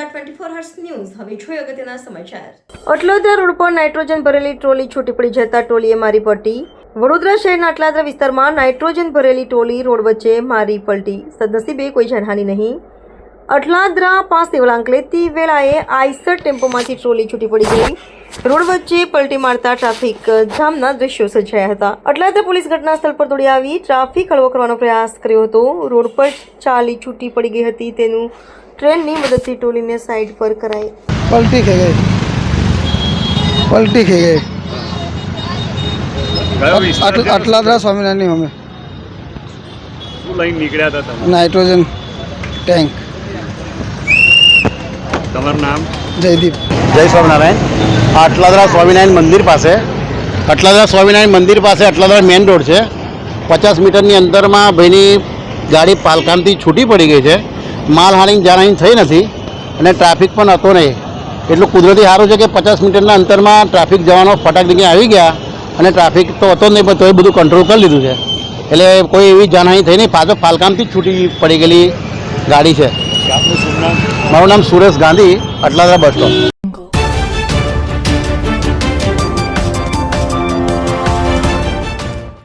નમસ્કાર 24 hertz news હવે જોઈએ અગત્યના સમાચાર। અટલાદરા રોડ પર નાઇટ્રોજન ભરેલી ટ્રોલી છૂટી પડી જતા ટોલીએ મારી પલટી। વડોદરા શહેરના અટલાદરા વિસ્તારમાં નાઇટ્રોજન ભરેલી ટોલી રોડ વચ્ચે મારી પલટી। સદનસીબે કોઈ જાનહાનિ નહીં। અટલાદરા પાસે વળાંકલેતી વેળાએ આઈસર ટેમ્પોમાંથી ટ્રોલી છૂટી પડી ગઈ। રોડ વચ્ચે પલટી મારતા ટ્રાફિક જામના દ્રશ્યો સર્જાયા હતા। અટલાદરા પોલીસ ઘટના સ્થળ પર દોડી આવી ટ્રાફિક હળવો કરવાનો પ્રયાસ કર્યો હતો। રોડ પર ચાલી છૂટી પડી ગઈ હતી તેનું ટ્રેનની મદદથી ટોલીને સાઈડ પર કરાઈ। पलटी खे गए अटलादरा स्वामीनारायण में શું લઈને નીકળ્યા હતા તમે? Nitrogen tank. તમારું નામ? जयदीप। जय स्वामीनारायण। अटलादरा स्वामीनारायण मंदिर पास अटलादरा मेन रोड है। 50 मीटरनी अंदर में भाईनी गाड़ी पालकामथी छूटी पड़ी गई है। मालहानी जानहानी थई नथी अने ट्राफिक पण हतो नहीं। एटलुं कुदरती सारूं छे कि 50 मीटरना अंतर में ट्राफिक जवानो फटाक दीने आवी गया अने ट्राफिक तो हतो नहीं पण तोय बधुं कंट्रोल करी लीधुं छे। एटले कोई एवी जानहानी थई नहीं। पाछो पालकामथी छूटी पड़ी गेली गाड़ी है। આપનું શુભ નામ? मारुं नाम सुरेश गांधी, अटलादरा बस स्टॉप।